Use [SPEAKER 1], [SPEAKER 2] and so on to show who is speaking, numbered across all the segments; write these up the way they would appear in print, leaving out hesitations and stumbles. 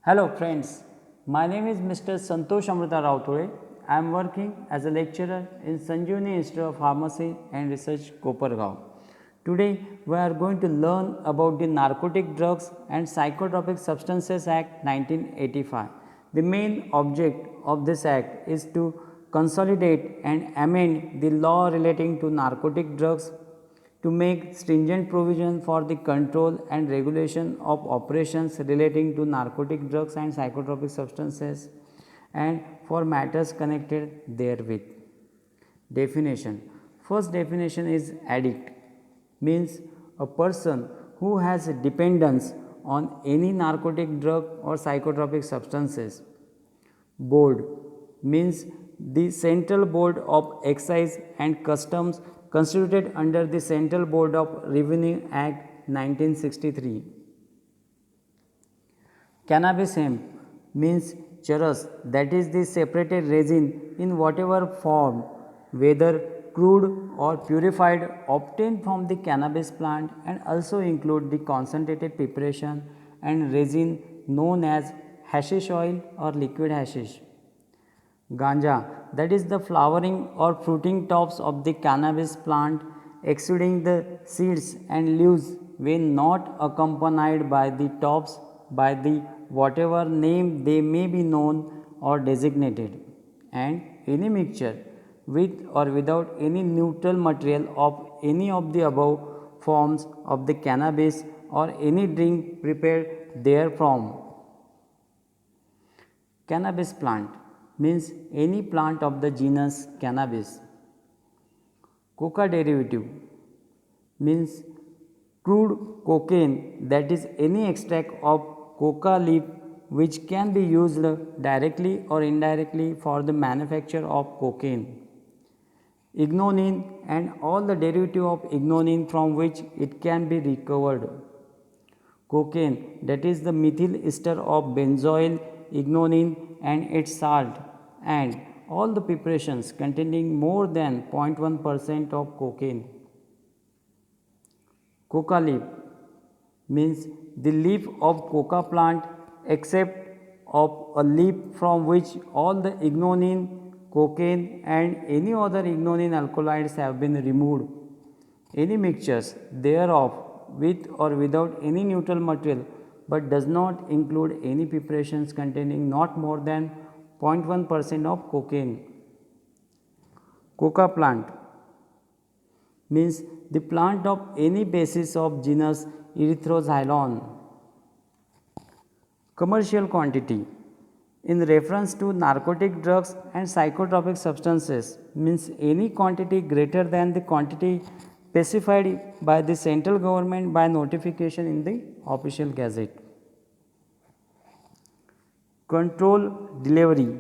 [SPEAKER 1] Hello friends, my name is Mr. Santosh Amrita Rautore. I am working as a lecturer in Sanjeevani Institute of Pharmacy and Research, Kopargaon. Today we are going to learn about the Narcotic Drugs and Psychotropic Substances Act 1985. The main object of this act is to consolidate and amend the law relating to narcotic drugs to make stringent provision for the control and regulation of operations relating to narcotic drugs and psychotropic substances and for matters connected therewith. Definition. First definition is addict, means a person who has dependence on any narcotic drug or psychotropic substances. Board means the Central Board of Excise and Customs constituted under the Central Board of Revenue Act 1963. Cannabis hemp means charas, that is the separated resin in whatever form, whether crude or purified, obtained from the cannabis plant and also include the concentrated preparation and resin known as hashish oil or liquid hashish. Ganja, that is the flowering or fruiting tops of the cannabis plant exuding the seeds and leaves when not accompanied by the tops by the whatever name they may be known or designated, and any mixture with or without any neutral material of any of the above forms of the cannabis or any drink prepared therefrom. Cannabis plant means any plant of the genus Cannabis. Coca derivative means crude cocaine, that is any extract of coca leaf which can be used directly or indirectly for the manufacture of cocaine. Ignonin and all the derivative of ignonin from which it can be recovered. Cocaine, that is the methyl ester of benzoyl ignonin and its salt, and all the preparations containing more than 0.1% of cocaine. Coca leaf means the leaf of coca plant except of a leaf from which all the ignonin, cocaine and any other ignonin alkaloids have been removed. Any mixtures thereof with or without any neutral material but does not include any preparations containing not more than 0.1% of cocaine. Coca plant means the plant of any basis of genus Erythroxylon. Commercial quantity in reference to narcotic drugs and psychotropic substances means any quantity greater than the quantity specified by the central government by notification in the official gazette. Control delivery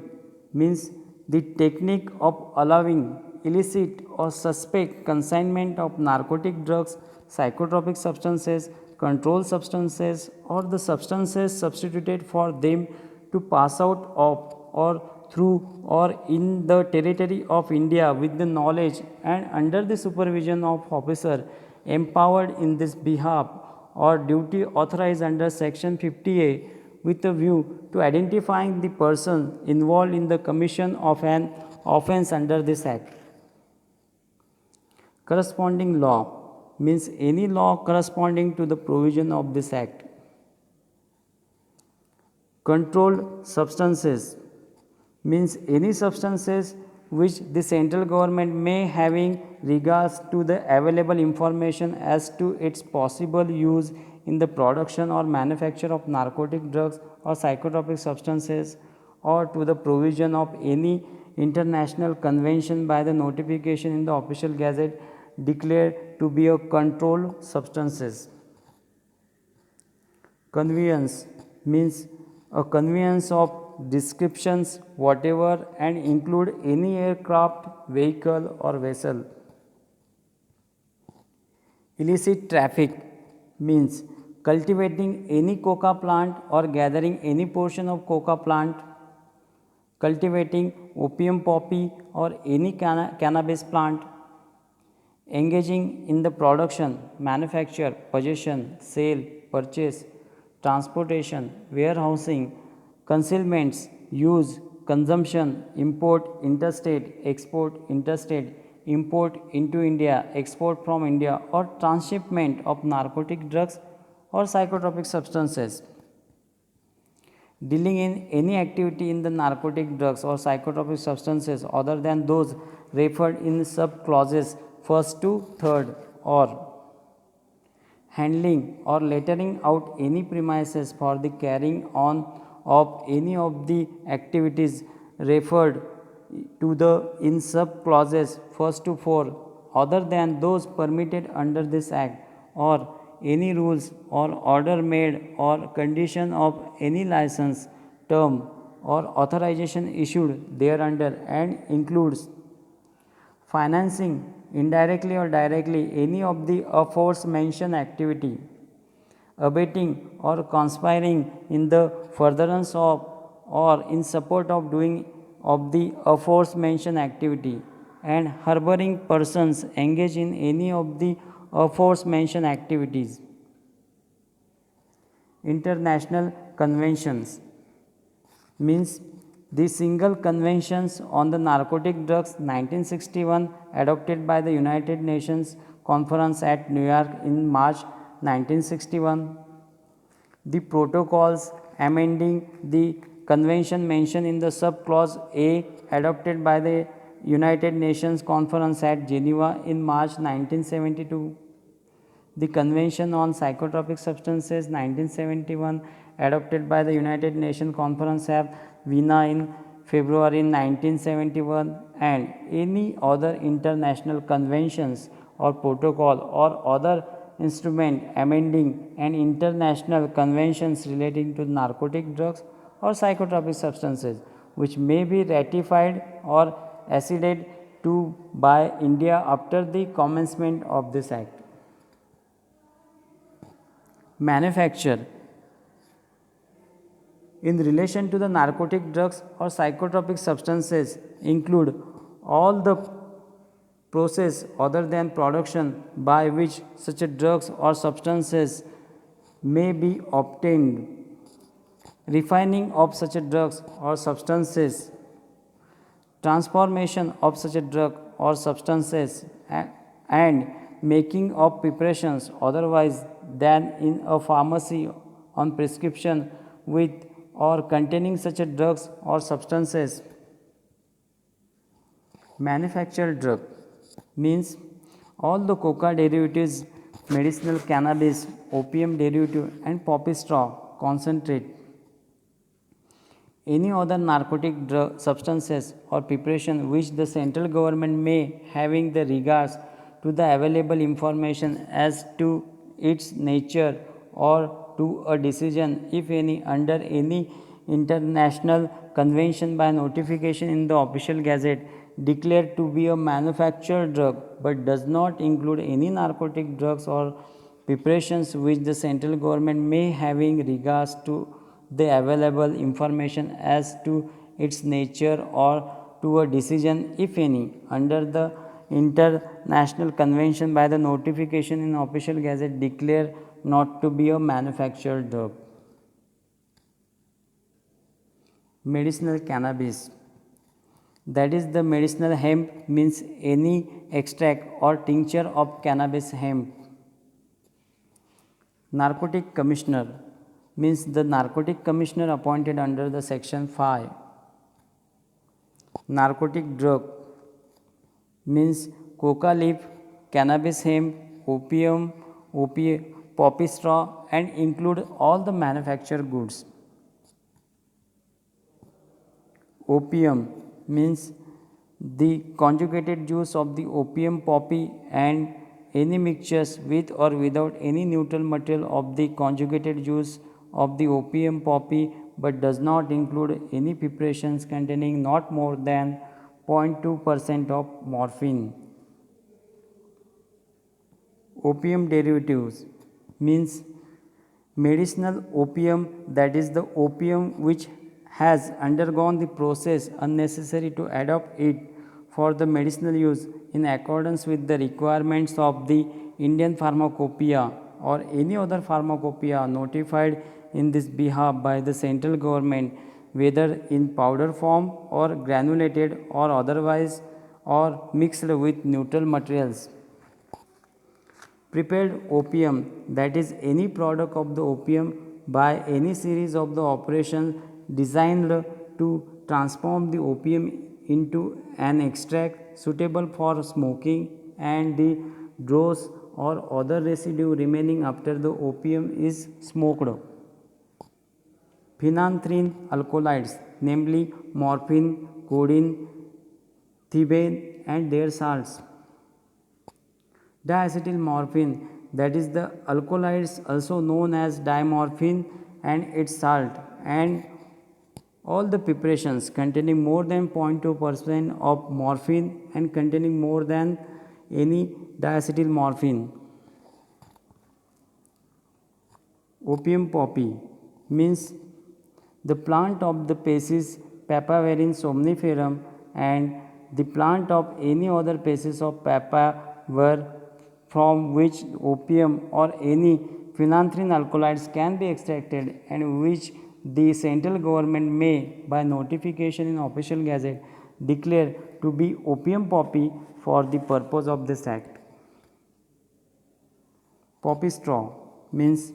[SPEAKER 1] means the technique of allowing illicit or suspect consignment of narcotic drugs, psychotropic substances, controlled substances or the substances substituted for them to pass out of or through or in the territory of India with the knowledge and under the supervision of officer empowered in this behalf or duty authorized under section 50A with a view to identifying the person involved in the commission of an offence under this act. Corresponding law means any law corresponding to the provision of this act. Controlled substances means any substances which the central government may having regards to the available information as to its possible use in the production or manufacture of narcotic drugs or psychotropic substances or to the provision of any international convention by the notification in the official gazette declared to be a controlled substances. Conveyance means a conveyance of descriptions whatever and include any aircraft, vehicle or vessel. Illicit traffic means cultivating any coca plant or gathering any portion of coca plant, cultivating opium poppy or any cannabis plant, engaging in the production, manufacture, possession, sale, purchase, transportation, warehousing, concealments, use, consumption, import, interstate, import into India, export from India, or transshipment of narcotic drugs or psychotropic substances. Dealing in any activity in the narcotic drugs or psychotropic substances other than those referred in sub clauses first to third, or handling or lettering out any premises for the carrying on of any of the activities referred to the in sub clauses first to four other than those permitted under this act, or any rules or order made or condition of any license, term or authorization issued thereunder, and includes financing indirectly or directly any of the aforementioned activity, abetting or conspiring in the furtherance of or in support of doing of the aforementioned activity, and harboring persons engaged in any of the aforementioned activities. International conventions means the single conventions on the narcotic drugs 1961 adopted by the United Nations Conference at New York in March 1961. The protocols amending the convention mentioned in the sub clause A adopted by the United Nations Conference at Geneva in March 1972. The Convention on Psychotropic Substances 1971 adopted by the United Nations Conference at Vienna in February 1971, and any other international conventions or protocol or other instrument amending an international conventions relating to narcotic drugs or psychotropic substances which may be ratified or acceded to by India after the commencement of this act. Manufacture in relation to the narcotic drugs or psychotropic substances include all the process other than production by which such drugs or substances may be obtained, refining of such drugs or substances, transformation of such a drug or substances, and making of preparations otherwise than in a pharmacy on prescription with or containing such a drugs or substances. Manufactured drug means all the coca derivatives, medicinal cannabis, opium derivative, and poppy straw concentrate, any other narcotic drug substances or preparation which the central government may, having the regards to the available information as to its nature or to a decision, if any, under any international convention by notification in the official gazette, declared to be a manufactured drug, but does not include any narcotic drugs or preparations which the central government may, having regards to the available information as to its nature or to a decision, if any, under the international convention by the notification in official gazette, declare not to be a manufactured drug. Medicinal cannabis, that is the medicinal hemp, means any extract or tincture of cannabis hemp. Narcotic commissioner means the narcotic commissioner appointed under the section 5. Narcotic drug means coca leaf, cannabis hemp, opium, poppy straw, and include all the manufactured goods. Opium means the conjugated juice of the opium poppy and any mixtures with or without any neutral material of the conjugated juice of the opium poppy, but does not include any preparations containing not more than 0.2% of morphine. Opium derivatives means medicinal opium, that is the opium which has undergone the process unnecessary to adopt it for the medicinal use in accordance with the requirements of the Indian Pharmacopoeia or any other pharmacopoeia notified in this behalf by the central government, whether in powder form or granulated or otherwise, or mixed with neutral materials. Prepared opium, that is any product of the opium by any series of the operations designed to transform the opium into an extract suitable for smoking, and the dross or other residue remaining after the opium is smoked. Phenanthrene alkaloids, namely morphine, codeine, thebaine and their salts. Diacetylmorphine, that is the alkaloids also known as dimorphine and its salt, and all the preparations containing more than 0.2% of morphine and containing more than any diacetylmorphine. Opium poppy means the plant of the Piscis papaver somniferum and the plant of any other species of papaver from which opium or any phenanthrene alkaloids can be extracted, and which the central government may by notification in official gazette declare to be opium poppy for the purpose of this act. Poppy straw means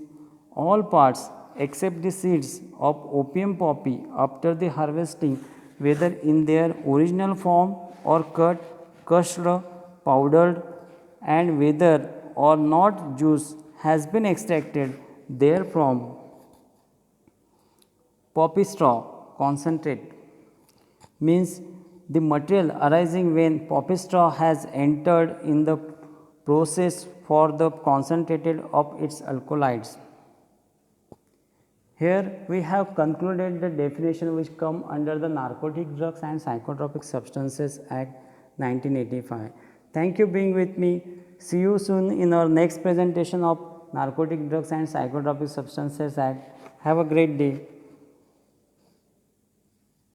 [SPEAKER 1] all parts except the seeds of opium poppy after the harvesting, whether in their original form or cut, crushed, powdered, and whether or not juice has been extracted therefrom. Poppy straw concentrate means the material arising when poppy straw has entered in the process for the concentrated of its alkaloids. Here we have concluded the definition which come under the Narcotic Drugs and Psychotropic Substances Act 1985. Thank you being with me. See you soon in our next presentation of Narcotic Drugs and Psychotropic Substances Act. Have a great day.